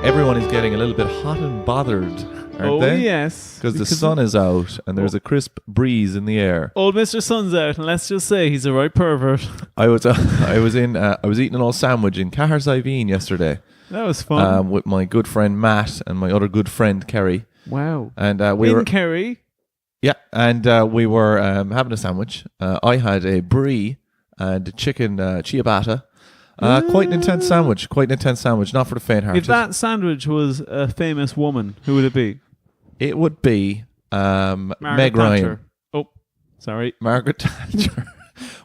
everyone is getting a little bit hot and bothered, aren't they? Yes. Because the sun is out and there's a crisp breeze in the air. Old Mr. Sun's out, and let's just say he's a right pervert. I was eating an old sandwich in Cahersiveen yesterday. That was fun. With my good friend Matt and my other good friend Kerry. Wow. And Kerry. Yeah, and we were having a sandwich. I had a brie and a chicken ciabatta. Quite an intense sandwich. Not for the faint-hearted. If that sandwich was a famous woman, who would it be? It would be Margaret Meg Thatcher. Ryan. Oh, sorry. Margaret Thatcher.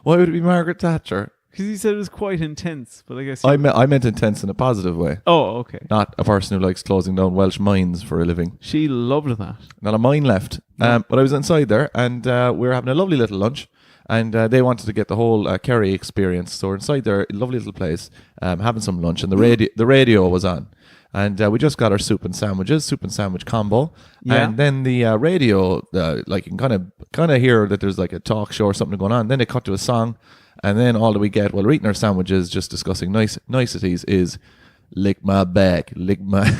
Why would it be Margaret Thatcher? Because you said it was quite intense, but I guess I meant intense in a positive way. Oh, okay. Not a person who likes closing down Welsh mines for a living. She loved that. Not a mine left. But I was inside there, and we were having a lovely little lunch. And they wanted to get the whole Kerry experience. So we're inside their lovely little place, having some lunch, and the radio was on. And we just got our soup and sandwich combo. Yeah. And then the radio, like you can kind of hear that there's like a talk show or something going on. Then they cut to a song, and then all that we get while we're eating our sandwiches, just discussing niceties, is lick my back, lick my.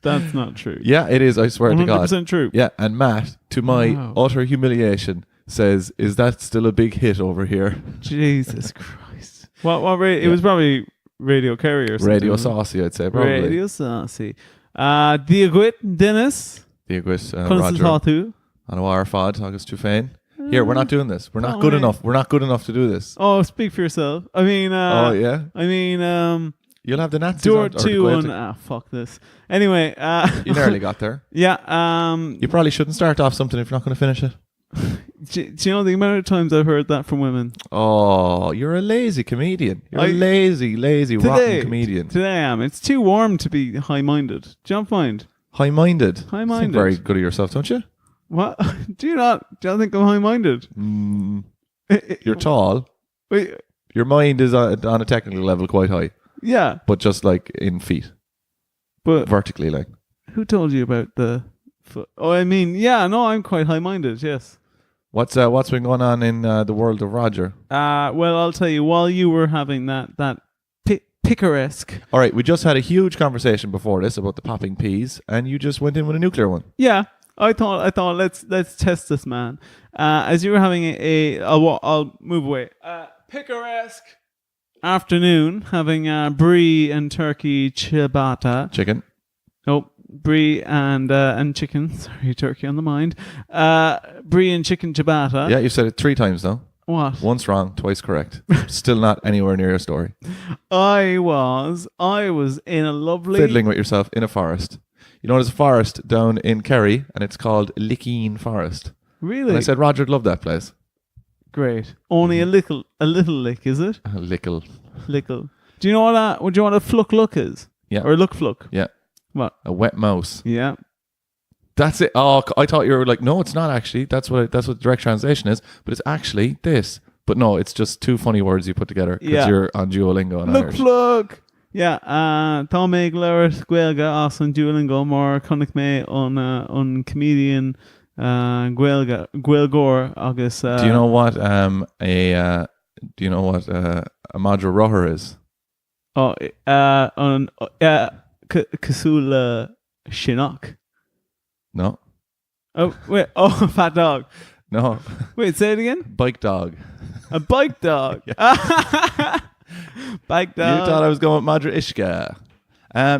That's not true. Yeah, it is. I swear to God. 100% true. Yeah, and Matt, to my utter humiliation, says, "Is that still a big hit over here?" Jesus Christ! It was probably Radio Kerry or something. Radio Saucy, I'd say, probably. Radio Saucy. Diaguit Dennis. Diaguit Roger. Roger. An Awar Fod, August Tufane. Here, we're not doing this. We're not good enough. We're not good enough to do this. Oh, speak for yourself. I mean, oh yeah. I mean, you'll have the Nazis door 2 and fuck this. Anyway, you nearly got there. Yeah. You probably shouldn't start off something if you're not going to finish it. Do you know the amount of times I've heard that from women? Oh, you're a lazy comedian. You're a lazy, rotten comedian. Today I am. It's too warm to be high-minded. Do you not find? High-minded? High-minded. You think very good of yourself, don't you? What? Do you think I'm high-minded? You're tall. Wait. Your mind is on a technical level quite high. Yeah. But just like in feet. But vertically, like. Who told you about the foot? Oh, I mean, yeah, no, I'm quite high-minded, yes. What's been going on in the world of Roger? Well, I'll tell you, while you were having that picaresque. All right, we just had a huge conversation before this about the popping peas, and you just went in with a nuclear one. Yeah. I thought let's test this man. As you were having I'll move away. Picaresque afternoon, having brie and turkey ciabatta. Chicken. Nope, brie and chicken. Sorry, turkey on the mind. Brie and chicken ciabatta. Yeah, you said it 3 times now. What? Once wrong, twice correct. Still not anywhere near your story. I was in a lovely fiddling with yourself in a forest. You know, there's a forest down in Kerry, and it's called Lickeen Forest. Really? And I said, Roger'd love that place. Great. Only a little lick, is it? A lickle. Lickle. Do you know what a fluck look is? Yeah. Or a look? Yeah. What? A wet mouse. Yeah. That's it. Oh, I thought you were like, no, it's not actually. That's what direct translation is. But it's actually this. But no, it's just 2 funny words you put together because you're on Duolingo and Irish. Look. Yeah. Tá mé glóir Gaelga as an Duolingo mar connic mé on comedian Gaelgor agus. Do you know what a Madra Roher is? Oh, on Kasula Shinnok. No. Oh wait! Oh, fat dog. No. Wait, say it again. Bike dog. A bike dog. Bike dog. You thought I was going with Madra Ishka.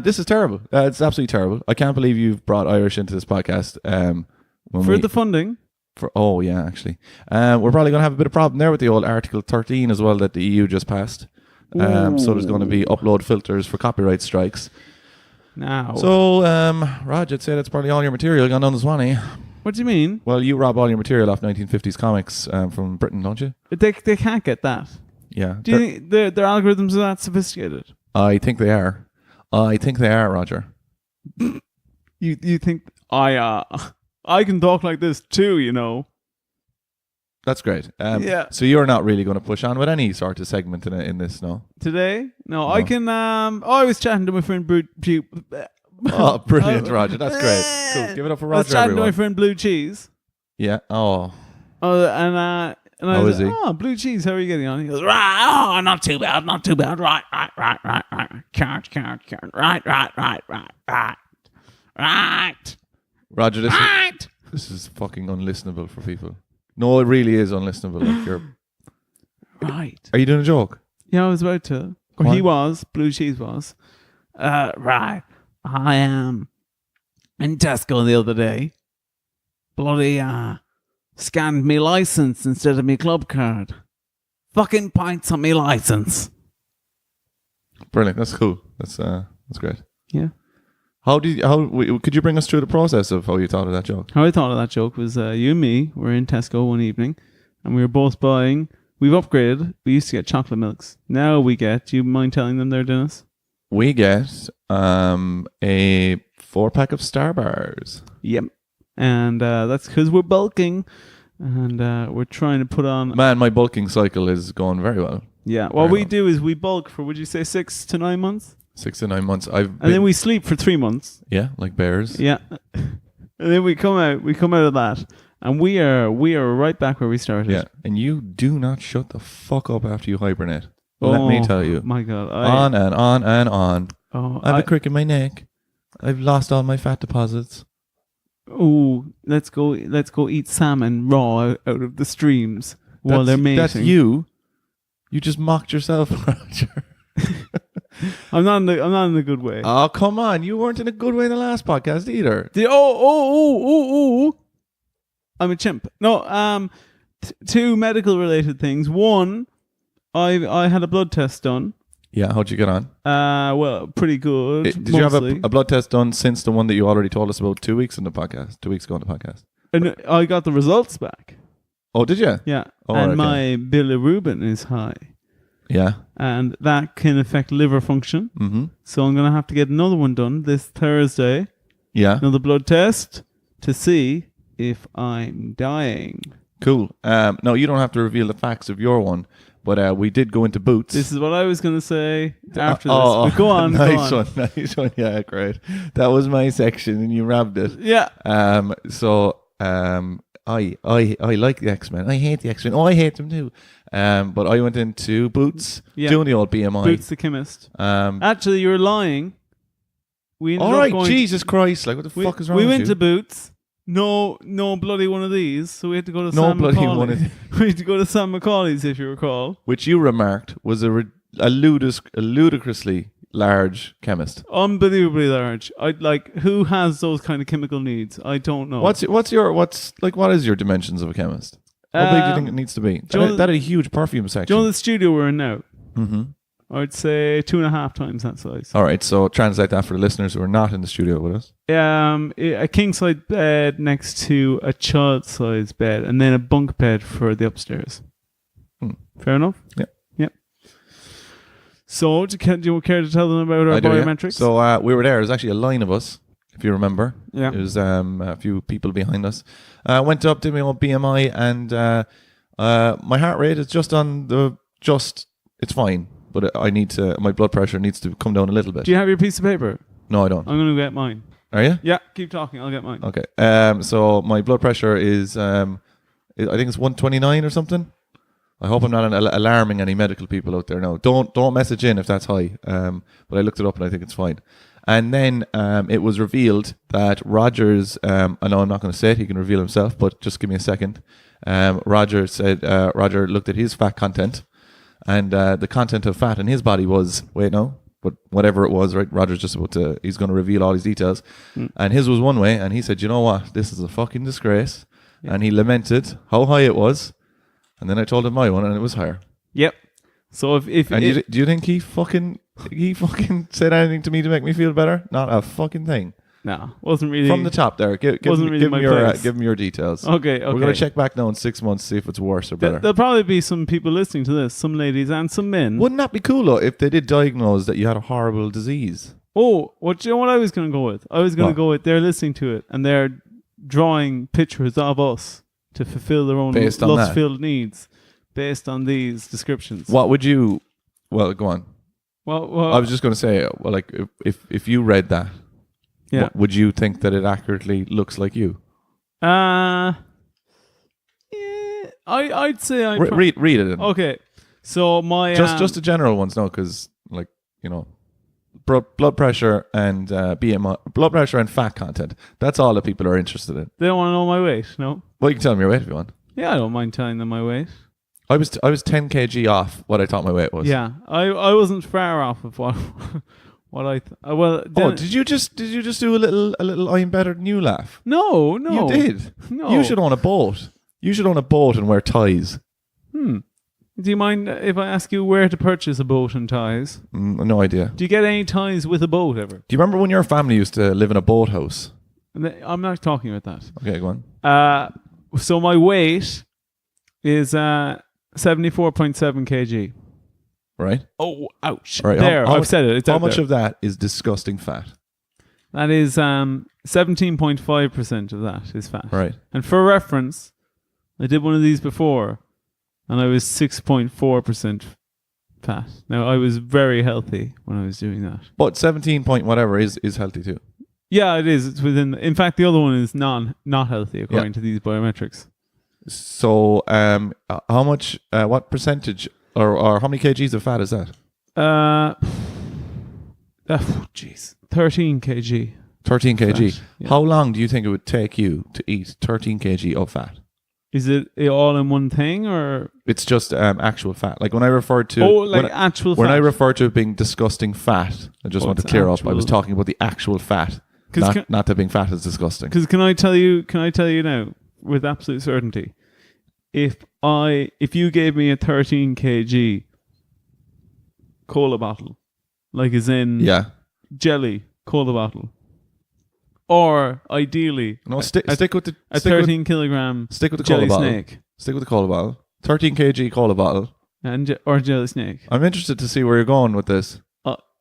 This is terrible. It's absolutely terrible. I can't believe you've brought Irish into this podcast. The funding. Oh yeah, actually, we're probably going to have a bit of problem there with the old Article 13 as well that the EU just passed. So there's going to be upload filters for copyright strikes. Now. So, Raj, I'd say that's probably all your material gone down the Swanee. What do you mean? Well, you rob all your material off 1950s comics from Britain, don't you? They can't get that. Yeah. Do you think their algorithms are that sophisticated? I think they are. Roger. You think I can talk like this too, you know? That's great. Yeah. So you're not really going to push on with any sort of segment in this, no? Today? No, I can. I was chatting to my friend Blue. Oh, brilliant, Roger. That's great. Cool. Give it up for Roger, I was chatting everyone. to my friend Blue Cheese. Yeah. Oh. And And I How was is he? Oh, blue cheese, how are you getting on? He goes, right, oh, not too bad. Right. Carrot. Right. Roger, this is fucking unlistenable for people. No, it really is unlistenable. Like you're. Right. Are you doing a joke? Yeah, I was about to. Or Go he on. was. Blue cheese was. Right. I am in Tesco the other day. Bloody scanned me license instead of me club card. Fucking pints on me license. Brilliant. That's cool. That's great. Yeah. Could you bring us through the process of how you thought of that joke? How I thought of that joke was you and me were in Tesco one evening and we were both buying. We've upgraded. We used to get chocolate milks. Now we get. Do you mind telling them they're Dennis? We get a 4-pack of Star Bars. Yep. And that's because we're bulking and we're trying to put on. Man, my bulking cycle is going very well. Yeah. What Very we well. do is we bulk for, would you say, 6 to 9 months? 6 to 9 months. And then we sleep for 3 months. yeah, like bears. Yeah. And then we come out of that. And we are right back where we started. Yeah, and you do not shut the fuck up after you hibernate. Let me tell you. My God. On and on and on. Oh, I have a crick in my neck. I've lost all my fat deposits. Oh, let's go eat salmon raw out of the streams while they're mating. That's you. You just mocked yourself, Roger. I'm not in a good way. Oh, come on. You weren't in a good way in the last podcast either. Oh. I'm a chimp. No, two medical related things. One, I had a blood test done. Yeah, how'd you get on? Well, pretty good. Did you have a blood test done since the one that you already told us about 2 weeks ago on the podcast? And I got the results back. Oh, did you? Yeah. Oh, and okay. my bilirubin is high. Yeah. And that can affect liver function. Mm-hmm. So I'm going to have to get another one done this Thursday. Yeah. Another blood test to see if I'm dying. Cool. No, you don't have to reveal the facts of your one, but we did go into Boots. This is what I was going to say after this. But go on. Nice go on. Nice one. Yeah, great. That was my section, and you wrapped it. Yeah. I like the X-Men. I hate the X-Men. Oh, I hate them too. But I went into Boots, doing the old BMI. Boots the chemist. Actually, you were lying. All right, Jesus Christ! Like, what the fuck is wrong with you? We went to Boots. No bloody one of these. So we had to go to Sam bloody Macaulay. one of We had to go to Sam Macaulay's, if you recall. Which you remarked was a ludicrously large chemist. Unbelievably large. Who has those kind of chemical needs? I don't know. What is your dimensions of a chemist? How big do you think it needs to be? That a huge perfume section. Do you know the studio we're in now? Mm-hmm. I'd say 2.5 times that size. All right, so translate that for the listeners who are not in the studio with us. A king size bed next to a child size bed, and then a bunk bed for the upstairs. Fair enough? Yeah. Yep. So, do you care to tell them about our biometrics? Yeah. So we were there. There was actually a line of us, if you remember. Yeah. There was a few people behind us. Went up, did my old BMI, and my heart rate is it's fine. But my blood pressure needs to come down a little bit. Do you have your piece of paper? No, I don't. I'm going to get mine. Are you? Yeah, keep talking. I'll get mine. Okay. So my blood pressure is, I think it's 129 or something. I hope I'm not alarming any medical people out there now. Don't message in if that's high. But I looked it up and I think it's fine. And then it was revealed that Roger's, I know I'm not going to say it, he can reveal himself, but just give me a second. Roger looked at his fat content. And the content of fat in his body was, but whatever it was, right? Roger's just he's going to reveal all these details. And his was one way, and he said, you know what? This is a fucking disgrace. Yeah. And he lamented how high it was. And then I told him my one, and it was higher. Yep. So do you think he fucking said anything to me to make me feel better? Not a fucking thing. No, wasn't really. From the top there, give him your details. Okay. We're going to check back now in 6 months, see if it's worse or better. There'll probably be some people listening to this, some ladies and some men. Wouldn't that be cool though, if they did diagnose that you had a horrible disease? Oh, do you know what I was going to go with? I was going to go with they're listening to it and they're drawing pictures of us to fulfill their own lust-filled needs based on these descriptions. What would you... Well, go on. Well, I was just going to say, like, if you read that, yeah, would you think that it accurately looks like you? Yeah, I'd say I read it. Okay, so my Just the general ones, no, because like blood pressure and BMI, blood pressure and fat content. That's all that people are interested in. they don't want to know my weight. No. Well, you can tell them your weight if you want. Yeah, I don't mind telling them my weight. I was 10 kg off what I thought my weight was. Yeah, I wasn't far off of what I well. Did you just do a little I'm better than you laugh? No. You did. No. You should own a boat. You should own a boat and wear ties. Do you mind if I ask you where to purchase a boat and ties? No idea. Do you get any ties with a boat ever? Do you remember when your family used to live in a boathouse? I'm not talking about that. Okay, go on. So my weight is 74.7 kg. Right. Oh, ouch. Right. There, I've said it. It's how out much there. of that is disgusting fat? That is 17.5% of that is fat. Right. And for reference, I did one of these before, and I was 6.4% fat. Now, I was very healthy when I was doing that. But 17 point whatever is healthy too. Yeah, it is. It's within. In fact, the other one is not healthy according to these biometrics. So, how much? What percentage, or how many kgs of fat is that? Jeez, 13 kg. 13 kg. Fat, yeah. How long do you think it would take you to eat 13 kg of fat? Is it all in one thing, or It's just actual fat. Like when I referred to actual fat? when I refer to it being disgusting fat, I just want to it's clear up. I actual- was talking about the actual fat, not that being fat is disgusting. Because can I tell you now with absolute certainty, if you gave me a 13 kg cola bottle, like as in jelly cola bottle, or ideally stick with the a 13 kilogram stick with the jelly cola bottle. snake Stick with the cola bottle. 13 kg cola bottle. or jelly snake, I'm interested to see where you're going with this.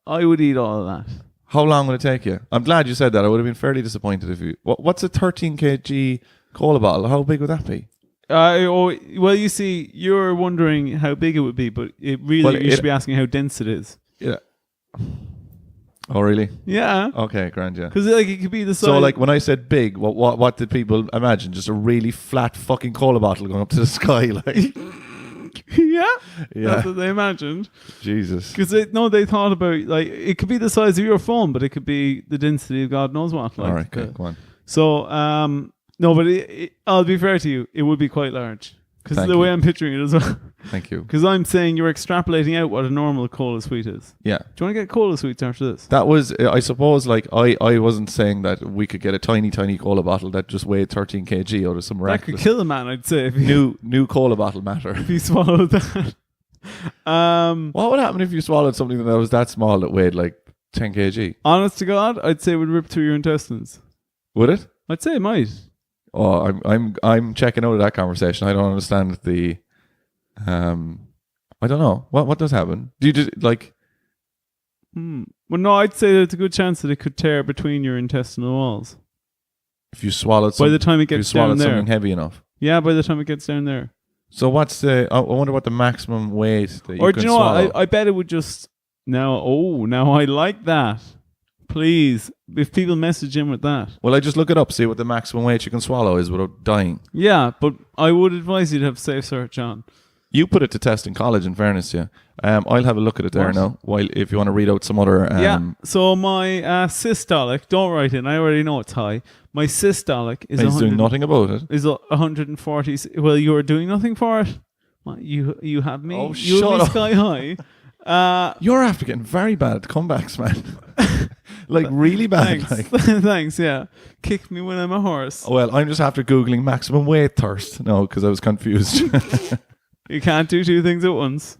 I would eat all of that. How long would it take you? I'm glad you said that. I would have been fairly disappointed if you. What's a 13 kg cola bottle? How big would that be? Well, you see, you're wondering how big it would be, but you should be asking how dense it is. Yeah. Oh, really? Yeah. Okay, grand, yeah. Because it could be the size. So, like, when I said big, what did people imagine? Just a really flat fucking cola bottle going up to the sky, like. Yeah, that's what they imagined. Jesus. Because they thought about, like, it could be the size of your phone, but it could be the density of God knows what. Like, all right, okay, go on. So, no, but I'll be fair to you, it would be quite large. Because the way I'm picturing it as well. Thank you. Because I'm saying you're extrapolating out what a normal cola sweet is. Yeah. Do you want to get cola sweets after this? That was, I suppose, like, I wasn't saying that we could get a tiny cola bottle that just weighed 13 kg out of some That rack. could kill a man, I'd say. If you, New cola bottle matter. if you swallowed that. What would happen if you swallowed something that was that small that weighed like 10 kg? Honest to God, I'd say it would rip through your intestines. Would it? I'd say it might. Oh, I'm checking out of that conversation. I don't understand the. I don't know what does happen. Do you just like? Well, no, I'd say there's a good chance that it could tear between your intestinal walls. If you swallowed By the time it gets down there. something heavy enough. Yeah, by the time it gets down there. So what's the? I wonder what the maximum weight that you Or can do you know swallow. what? I bet it would just now I like that. Please, if people message in with that. Well, I just look it up, see what the maximum weight you can swallow is without dying. Yeah, but I would advise you to have safe search on. You put it to test in college, in fairness, yeah. I'll have a look at it there What? now. While if you want to read out some other, Yeah. So my systolic, don't write in. I already know it's high. My systolic is he's 100, doing nothing about it. is 140. Well, you are doing nothing for it. Well, you have me. Oh, you shut have me up. sky high. You're after getting very bad at comebacks, man. Like really bad. Thanks. Like. Thanks. Yeah. Kick me when I'm a horse. Well, I'm just after googling maximum weight thirst. No, because I was confused. You can't do two things at once.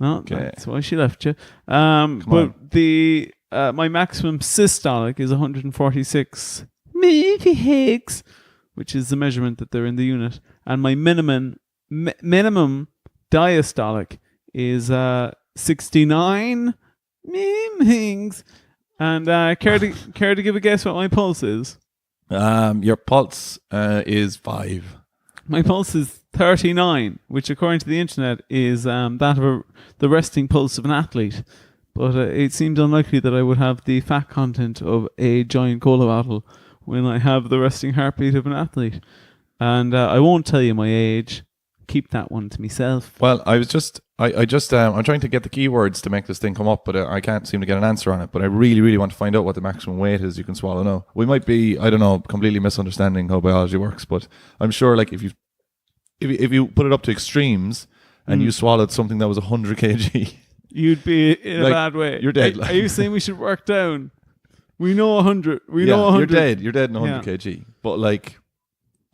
No, Okay. that's why she left you. But the my maximum systolic is 146 millipeaks, which is the measurement that they're in the unit, and my minimum diastolic is 69 millipeaks. And care to give a guess what my pulse is? Your pulse is 5. My pulse is 39, which according to the internet is that of the resting pulse of an athlete. But it seemed unlikely that I would have the fat content of a giant cola bottle when I have the resting heartbeat of an athlete. And I won't tell you my age keep that one to myself. Well, I I'm trying to get the keywords to make this thing come up, but I can't seem to get an answer on it. But I really, really want to find out what the maximum weight is you can swallow now. We might be, I don't know, completely misunderstanding how biology works, but I'm sure like if you put it up to extremes and you swallowed something that was 100 kg, you'd be in like, a bad way. You're dead. Are you saying we should work down? We know 100. We know 100. You're dead. You're dead in 100 kg. But like,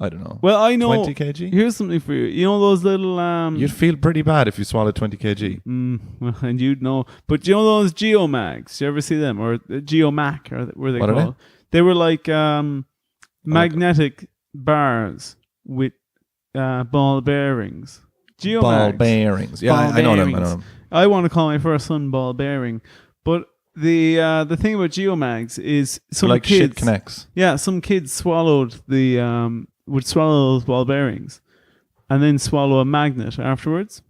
I don't know. Well, I know 20 kg. Here's something for you. You know those little You'd feel pretty bad if you swallowed 20 kg. Well, and you'd know. But you know those geomags? You ever see them? Or geomac? Or what are they called? They were like magnetic bars with ball bearings. Geomags. Ball bearings. Yeah, I know them. I want to call my first son ball bearing, but the thing about geomags is some like kids, shit connects. Yeah, some kids swallowed would swallow those ball bearings, and then swallow a magnet afterwards.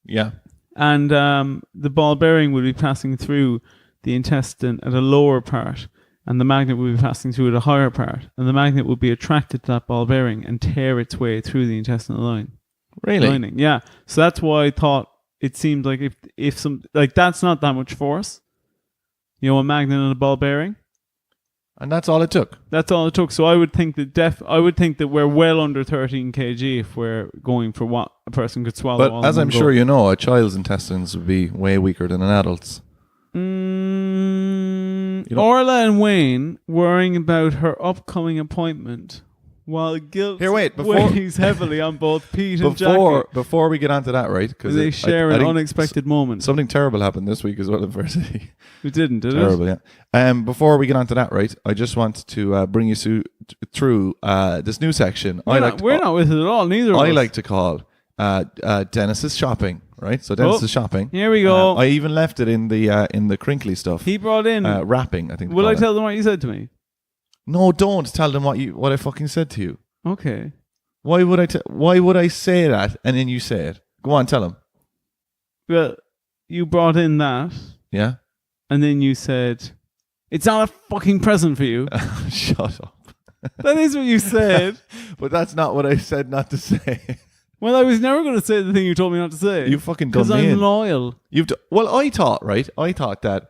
Yeah, and the ball bearing would be passing through the intestine at a lower part, and the magnet would be passing through at a higher part, and the magnet would be attracted to that ball bearing and tear its way through the intestinal lining. Yeah, so that's why I thought it seemed like if some like that's not that much force. You know, a magnet and a ball bearing. And that's all it took. That's all it took. So I would think that we're well under 13 kg if we're going for what a person could swallow. But as I'm sure you know, a child's intestines would be way weaker than an adult's. Orla and Wayne worrying about her upcoming appointment while guilt weighs heavily on both Pete and Jackie. Before we get onto that, right? Because they share an unexpected moment. Something terrible happened this week as well in Varsity. It didn't, did terrible, it? Yeah. Before we get onto that, right? I just want to bring you through this new section. We're not with it at all. Neither of us. I like to call Dennis's shopping. Right, so Dennis's shopping. Here we go. I even left it in the crinkly stuff. He brought in wrapping. I think. Will I tell them what you said to me? No, don't tell them what I fucking said to you. Okay. Why would I say that and then you say it? Go on, tell them. Well, you brought in that. Yeah. And then you said, "It's not a fucking present for you." Shut up. That is what you said. But that's not what I said not to say. Well, I was never going to say the thing you told me not to say. You fucking done me in. Because I'm loyal. Well, I thought that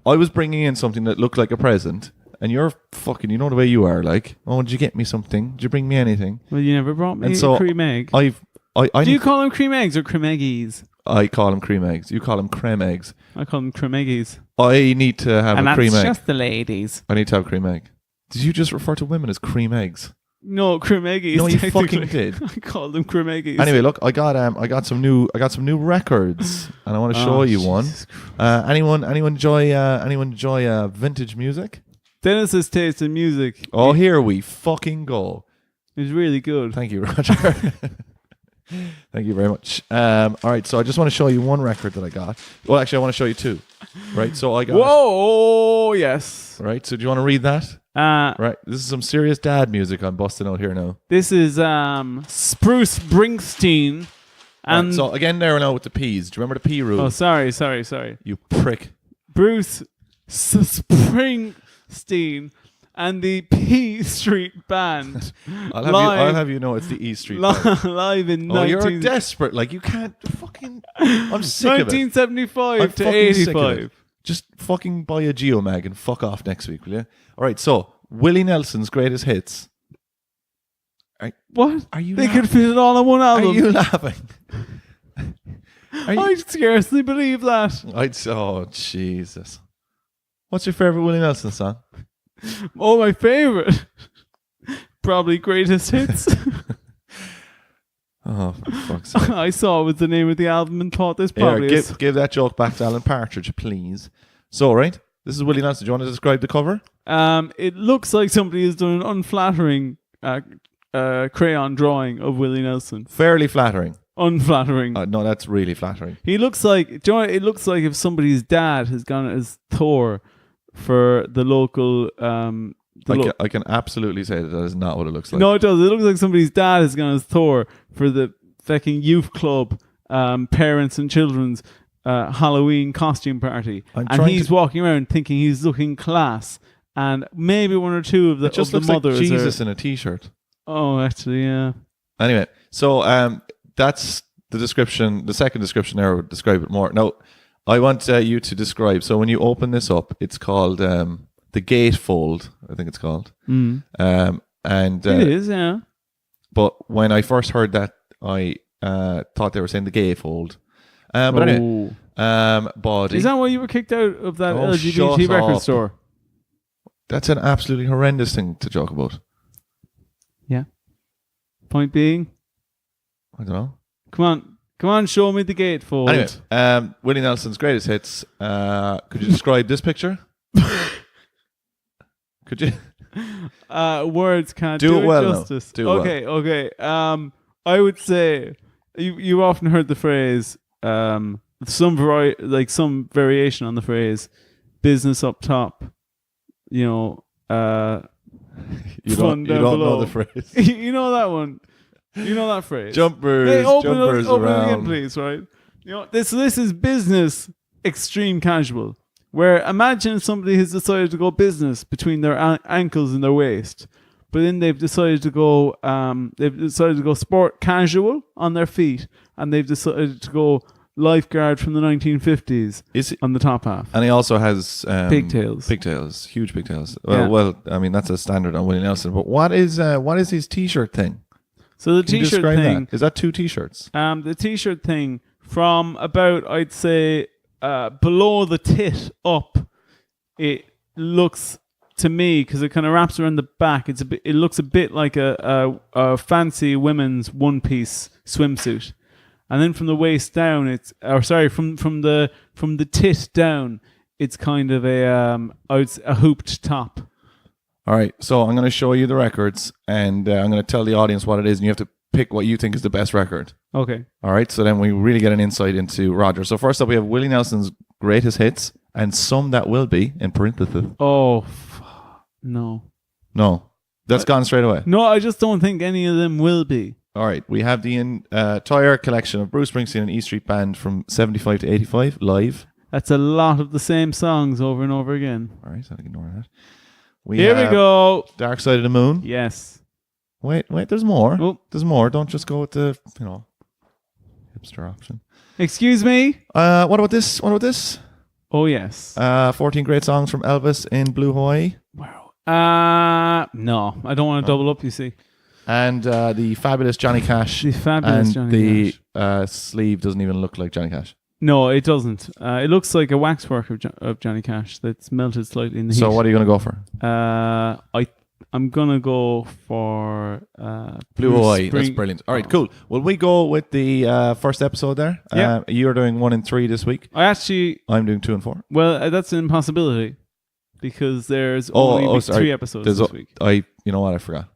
I was bringing in something that looked like a present. And you're fucking, you know the way you are, like, oh, did you get me something? Did you bring me anything? Well, you never brought me a cream egg. Do you call them cream eggs or cream eggies? I call them cream eggs. You call them creme eggs. I call them cream eggies. I need to have a cream egg. And that's just the ladies. I need to have a cream egg. Did you just refer to women as cream eggs? No, cream eggies. No, you fucking did. I called them cream eggies. Anyway, look, I got some new records, and I want to show you one. Anyone enjoy vintage music? Dennis's taste in music. Oh, here we fucking go. It's really good. Thank you, Roger. Thank you very much. All right, so I just want to show you one record that I got. Well, actually, I want to show you two. Right, so I got. Whoa, yes. Right, so do you want to read that? Right, this is some serious dad music I'm busting out here now. This is Spruce Springsteen. And right, so again, there now with the P's. Do you remember the P rule? Oh, sorry. You prick. Bruce Springsteen and the P Street Band. I'll have you know it's the E Street Band. Live in you're desperate. Like, you can't fucking... I'm sick of it. 1975 to 85. Just fucking buy a Geomag and fuck off next week, will you? All right, so Willie Nelson's greatest hits. What? Are you? They could fit it all on one album. Are you laughing? I scarcely believe that. Oh, Jesus. What's your favorite Willie Nelson song? Oh, my favorite. Probably Greatest Hits. Oh, for fuck's sake. I saw it was the name of the album and thought this probably is. Give that joke back to Alan Partridge, please. So, right, this is Willie Nelson. Do you want to describe the cover? It looks like somebody has done an unflattering crayon drawing of Willie Nelson. Fairly flattering. Unflattering. No, that's really flattering. He looks like, do you know, it looks like if somebody's dad has gone as Thor for the local... I can absolutely say that is not what it looks like. No, it does. It looks like somebody's dad has gone as Thor for the fucking youth club, parents and children's Halloween costume party. And he's walking around thinking he's looking class. And maybe one or two of the, it just of the looks mothers like Jesus in a t-shirt. Oh, actually, yeah. Anyway, so that's the description. The second description there would describe it more. Now, I want you to describe. So when you open this up, it's called the gatefold. I think it's called. Mm. And It is, yeah. But when I first heard that, I thought they were saying the gatefold. But anyway, body. Is that why you were kicked out of that Oh, LGBT shut record up. store? That's an absolutely horrendous thing to joke about. Yeah. Point being, I don't know. come on, show me the gatefold. Anyway, Willie Nelson's greatest hits. Could you describe this picture? Could you? Words can't Do it well now. justice. Do it Okay. I would say you often heard the phrase some variation on the phrase business up top. You know, You fun don't down know below. the phrase. You know that one. You know that phrase. Jumpers, Hey, open jumpers it around. again, please. Right. You know this is business extreme casual. Where imagine somebody has decided to go business between their ankles and their waist, but then they've decided to go sport casual on their feet, and they've decided to go lifeguard from the 1950s on the top half. And he also has Pigtails. Pigtails, huge pigtails. Yeah. Well, I mean that's a standard on Willie Nelson. But what is his T-shirt thing? So the Can you T-shirt describe thing that? Is that 2 T-shirts? The T-shirt thing from about, I'd say, below the tit up, it looks to me, because it kind of wraps around the back. It looks a bit like a fancy women's one-piece swimsuit, and then from the waist down, from the tit down, it's kind of a hooped top. All right, so I'm going to show you the records, and I'm going to tell the audience what it is, and you have to pick what you think is the best record. Okay. All right, so then we really get an insight into Roger. So first up, we have Willie Nelson's greatest hits, and some that will be, in parentheses. Oh, no. No, that's gone straight away. No, I just don't think any of them will be. All right, we have the entire collection of Bruce Springsteen and E Street Band from 75 to 85, live. That's a lot of the same songs over and over again. All right, so I can ignore that. Here we go. Dark Side of the Moon. Yes. Wait, there's more. Oh. There's more. Don't just go with the, hipster option. Excuse me? What about this? Oh, yes. 14 great songs from Elvis in Blue Hawaii. Wow. No, I don't want to double up, you see. And the fabulous Johnny Cash. The fabulous and Johnny Cash. The sleeve doesn't even look like Johnny Cash. No, it doesn't. It looks like a waxwork of Johnny Cash that's melted slightly in the heat. So what are you going to go for? I'm going to go for Blue Hawaii. That's brilliant. All right, cool. Will we go with the first episode there? Yeah. You're doing 1 and 3 this week. I'm doing 2 and 4. Well, that's an impossibility because there's only 3 episodes this week. You know what? I forgot.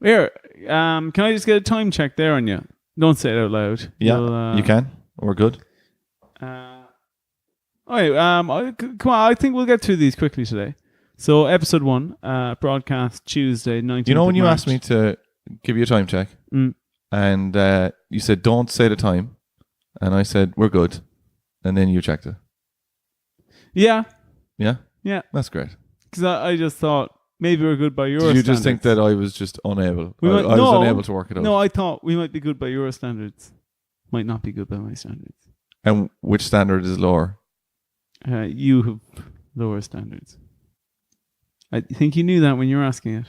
Here, can I just get a time check there on you? Don't say it out loud. Yeah, you can. We're good. All right. Come on. I think we'll get through these quickly today. So, episode 1, broadcast Tuesday, 19th. You know when you March. asked me to give you a time check, and you said don't say the time, and I said we're good, and then you checked it. Yeah. Yeah. Yeah. That's great. Because I just thought maybe we're good by your Did you standards. just think that I was just unable? I No. was unable to work it out. No, I thought we might be good by your standards. Might not be good by my standards. And which standard is lower? You have lower standards. I think you knew that when you were asking it.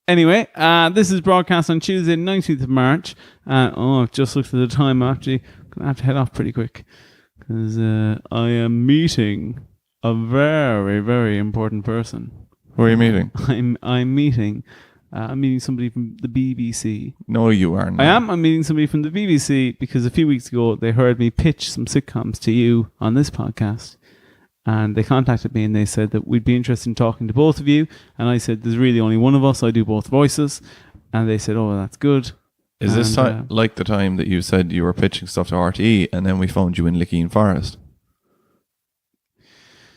Anyway, this is broadcast on Tuesday, 19th of March. I've just looked at the time. I'm actually going to have to head off pretty quick because I am meeting a very, very important person. Who are you meeting? I'm meeting somebody from the BBC. No, you are not. I am. I'm meeting somebody from the BBC because a few weeks ago they heard me pitch some sitcoms to you on this podcast. And they contacted me and they said that we'd be interested in talking to both of you. And I said, there's really only one of us. I do both voices. And they said, oh, that's good. Is this like the time that you said you were pitching stuff to RTE and then we found you in Licking Forest?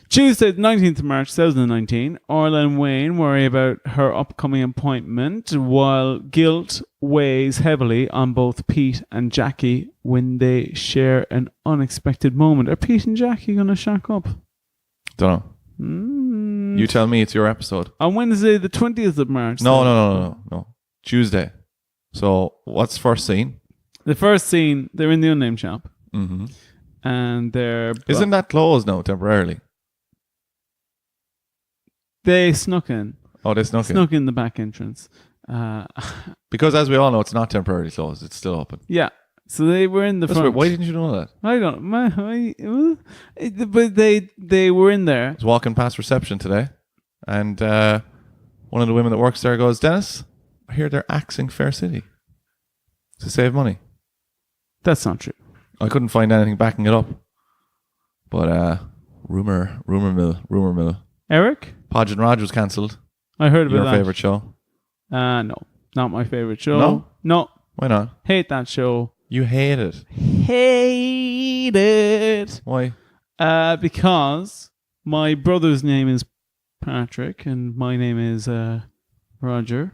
Tuesday, the 19th of March, 2019, Orla and Wayne worry about her upcoming appointment while guilt weighs heavily on both Pete and Jackie when they share an unexpected moment. Are Pete and Jackie going to shack up? Don't know. You tell me, it's your episode. On Wednesday, the 20th of March. No. Tuesday. So what's first scene? The first scene, they're in the unnamed shop, Mm-hmm. and Isn't that closed now temporarily? they snuck in. Oh, they snuck in. Snuck in the back entrance. Because as we all know, it's not temporarily closed. It's still open. Yeah. So they were in the That's front. weird. Why didn't you know that? I don't. But they were in there. I was walking past reception today, and one of the women that works there goes, "Dennis, I hear they're axing Fair City to save money." That's not true. I couldn't find anything backing it up, but rumor mill. Eric, Podge and Raj was cancelled. I heard about Your that. favorite show? No, not my favorite show. No? No, Why not? hate that show. You hate it. Hate it. Why? Because my brother's name is Patrick and my name is Roger.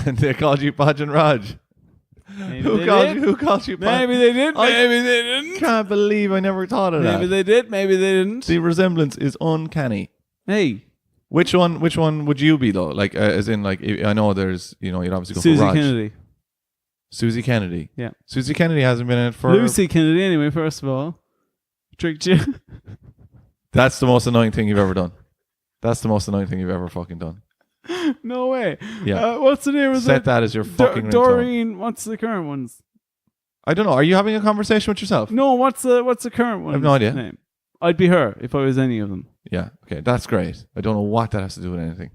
They called you Podge and Raj. Maybe Who they called did. you? Who called you? Maybe they did. Maybe they didn't. Can't believe I never thought of Maybe that. they did. Maybe they didn't. The resemblance is uncanny. Hey, Which one would you be though? Like, as in, like, I know there's, you'd obviously go Susie for Raj. Kennedy. Susie Kennedy. Yeah. Susie Kennedy hasn't been in it for. Lucy Kennedy, anyway, first of all. Tricked you. That's the most annoying thing you've ever done. That's the most annoying thing you've ever fucking done. No way. Yeah. What's the name of Set that as your fucking ringtone. Doreen, what's the current one's? I don't know. Are you having a conversation with yourself? No, what's the current one? I have no idea. Name? I'd be her if I was any of them. Yeah. Okay. That's great. I don't know what that has to do with anything.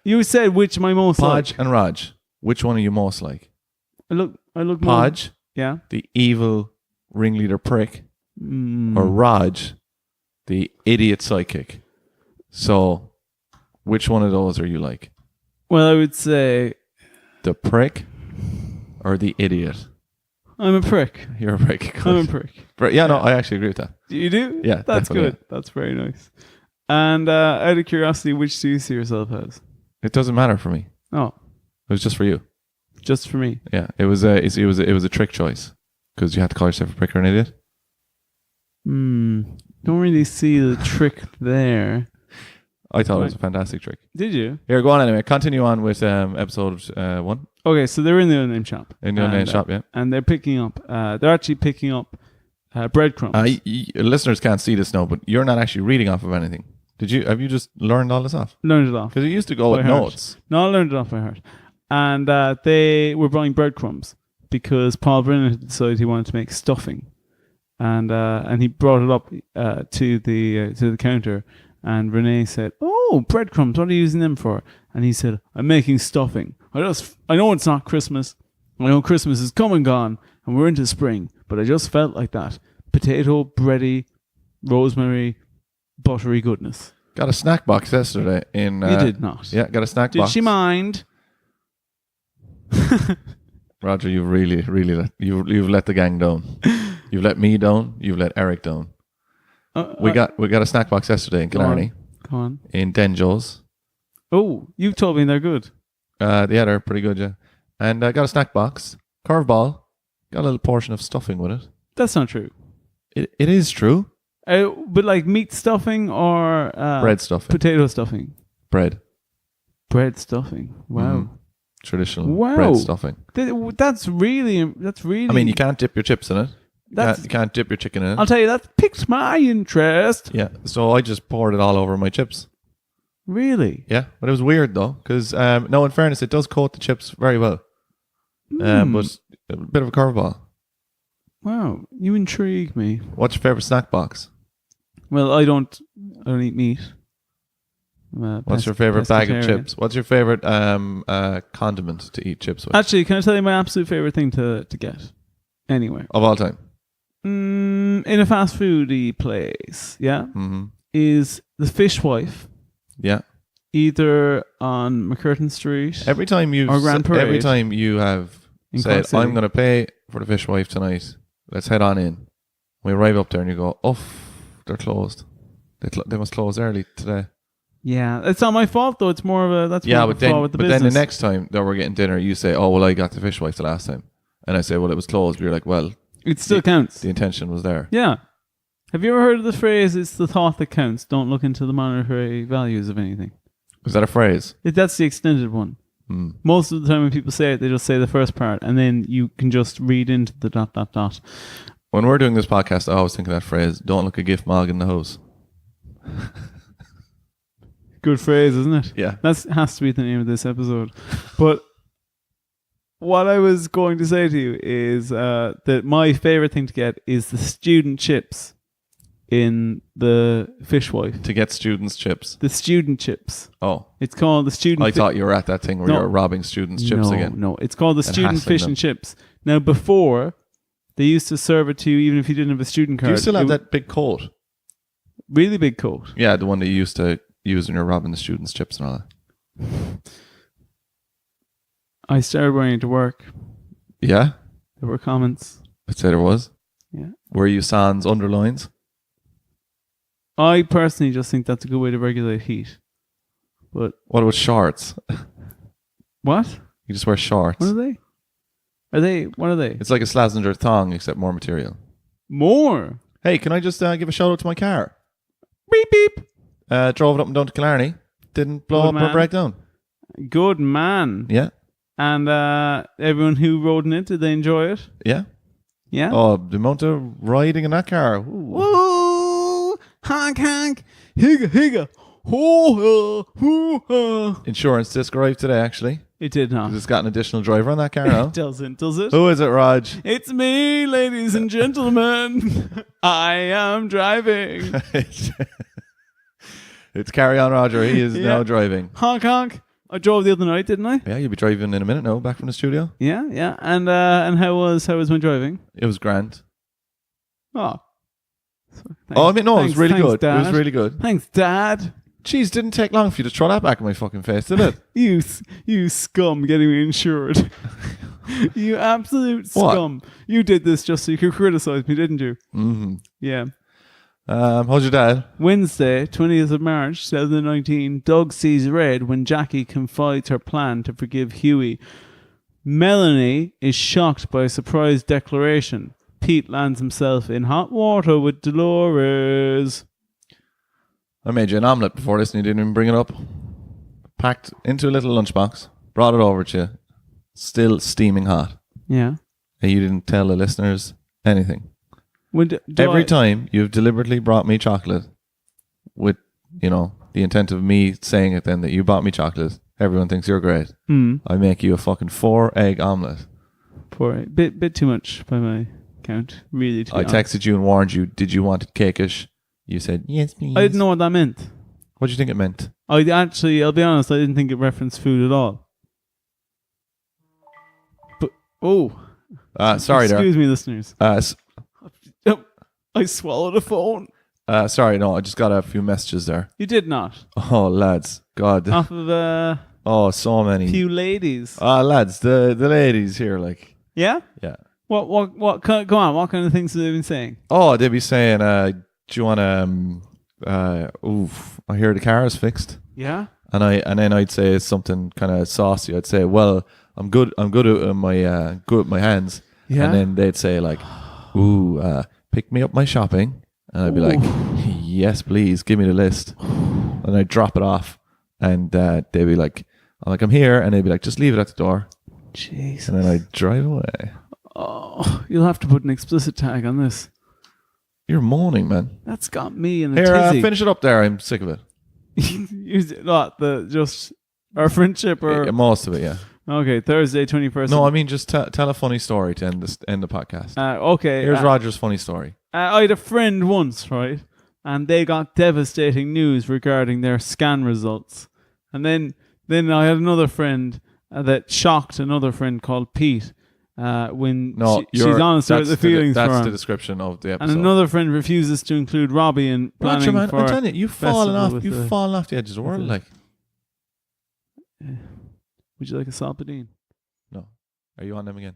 You said which am I most Podge like? and Raj. Which one are you most like? I look more. Podge, Yeah. the evil ringleader prick, Mm. or Raj, the idiot psychic. So, which one of those are you like? Well, I would say The prick or the idiot? I'm a prick. You're a prick. I'm a prick. Yeah, no, I actually agree with that. You do? Yeah, That's definitely, good. That's very nice. And out of curiosity, which do you see yourself as? It doesn't matter for me. Oh, It was just for you. just for me. Yeah, it was a trick choice because you had to call yourself a prick or an idiot. Don't really see the trick there. I thought it was a fantastic trick. Did you? Here, go on anyway. Continue on with episode 1 Okay, so they're in the unnamed shop. in the unnamed shop. Yeah. And they're picking up, they're actually picking up breadcrumbs. Listeners can't see this now, but you're not actually reading off of anything. Have you just learned all this off? Learned it off. Because it used to go By with heart. notes. No, I learned it off by heart. And they were buying breadcrumbs because Paul Brennan had decided he wanted to make stuffing. And he brought it up to the counter. And Renee said, "Oh, breadcrumbs, what are you using them for?" And he said, "I'm making stuffing. I know it's not Christmas. I know Christmas is come and gone, and we're into spring, but I just felt like that. Potato, bready, rosemary, buttery goodness." Got a snack box yesterday in. You did not. Yeah, got a snack Did box. she mind? Roger, you've really you've let the gang down. You've let me down. You've let Eric down. We got a snack box yesterday in Killarney, Go on. in Denjo's. Oh, you told me they're good. Yeah, they're pretty good, yeah. And I got a snack box, curveball, got a little portion of stuffing with it. That's not true. It is true. But like meat stuffing or Bread stuffing. potato stuffing. Bread. Bread stuffing. Wow. Traditional Wow. bread stuffing. That's really. I mean, you can't dip your chips in it. You can't dip your chicken in it. I'll tell you, that piqued my interest. Yeah, so I just poured it all over my chips. Really? Yeah, but it was weird though, because no, in fairness, it does coat the chips very well. But a bit of a curveball. Wow, you intrigue me. What's your favorite snack box? Well, I don't eat meat. What's your favorite bag of pescatarian. chips? What's your favorite condiment to eat chips with? Actually, can I tell you my absolute favorite thing to get anywhere? Of all time. In a fast foody place, yeah, Mm-hmm. is the Fishwife, Yeah. either on McCurtain Street. Every time you Or Grand Parade. every time you have In said, Cork City. "I'm going to pay for the Fishwife tonight. Let's head on in." We arrive up there and you go, "Oh, they're closed. They must close early today." Yeah, it's not my fault though. It's more of a Yeah, more but of a flaw then with the but business. then the next time that we're getting dinner, you say, "Oh well, I got the Fishwife the last time," and I say, "Well, it was closed." You're like, "Well, it still counts. the intention was there." Yeah. Have you ever heard of the phrase, "It's the thought that counts. Don't look into the monetary values of anything"? Is that a phrase? That's the extended one. Most of the time when people say it, they just say the first part, and then you can just read into the ... When we're doing this podcast, I always think of that phrase, don't look a gift mog in the hose. Good phrase, isn't it? Yeah. That has to be the name of this episode. But what I was going to say to you is that my favorite thing to get is the student chips in the fishwife. To get students' chips. The student chips. Oh. It's called the student... I thought you were at that thing where you were robbing students' chips again. No, it's called the student hassling fish them. and chips. Now, before, they used to serve it to you even if you didn't have a student card. Do you still have that big coat? Really big coat. Yeah, the one that you used to use when you're robbing the students' chips and all that. I started wearing it to work. Yeah? There were comments. I'd say there was. Yeah. Were you sans underlines? I personally just think that's a good way to regulate heat. But What about shorts? what? You just wear shorts. What are they? What are they? It's like a Slazenger thong, except more material. More. Hey, can I just give a shout out to my car? Beep beep. Drove it up and down to Killarney. Didn't blow Good up or man. break down. Good man. Yeah. And everyone who rode in it, did they enjoy it? Yeah. Yeah. Oh, the amount of riding in that car. Ooh. Woo! Honk honk. Higa higa. Hoo ha. Hoo ha. Insurance disc arrived today, actually. It did not. It's got an additional driver on that car now. It doesn't, does it? Who is it, Raj? It's me, ladies and gentlemen. I am driving. It's Carry On Roger. He is now driving. Honk honk. I drove the other night, didn't I? Yeah, you'll be driving in a minute now, back from the studio. Yeah, yeah. And how was my driving? It was grand. Oh. It was really good. Dad. It was really good. Thanks, Dad. Jeez, didn't take long for you to throw that back in my fucking face, did it? You scum getting me insured. You absolute What? scum. You did this just so you could criticize me, didn't you? Mm-hmm. Yeah. How's your dad? Wednesday, 20th of March, 2019, Doug sees red when Jackie confides her plan to forgive Huey. Melanie is shocked by a surprise declaration. Pete lands himself in hot water with Dolores. I made you an omelette before this and you didn't even bring it up. Packed into a little lunchbox, brought it over to you, still steaming hot. Yeah. And you didn't tell the listeners anything. Every time you've deliberately brought me chocolate with, the intent of me saying it then that you bought me chocolate, everyone thinks you're great. I make you a fucking 4-egg omelette. Bit too much by my count. Really too much. I texted you and warned you, did you want it cakeish? You said, yes, please. I didn't know what that meant. What do you think it meant? I'll be honest, I didn't think it referenced food at all. But, sorry there. Excuse me, listeners. I swallowed a phone. Sorry, no, I just got a few messages there. You did not. Oh, lads. God. Off of so many. few ladies. Lads, the ladies here, like. Yeah? Yeah. What go on, what kind of things have they been saying? Oh, they'd be saying, do you want to, I hear the car is fixed. Yeah? And then I'd say something kind of saucy. I'd say, well, I'm good at my hands. Yeah. And then they'd say like, pick me up my shopping. And I'd be like, yes, please, give me the list. And I'd drop it off. And they'd be like, I'm here. And they'd be like, just leave it at the door. Jesus. And then I'd drive away. Oh, you'll have to put an explicit tag on this. You're moaning, man. That's got me in a Here, tizzy. finish it up there. I'm sick of it. Just our friendship or... Most of it, yeah. Okay, Thursday, 21st. No, I mean just tell a funny story to end the podcast. Okay. Here's Roger's funny story. I had a friend once, right? And they got devastating news regarding their scan results. And then I had another friend that shocked another friend called Pete when she's honest about the feelings for him. That's the description of the episode. And another friend refuses to include Robbie in planning Roger, man, for I'm telling you, you've fallen off the edge of the world. Like, would you like a salpadine? no. Are you on them again?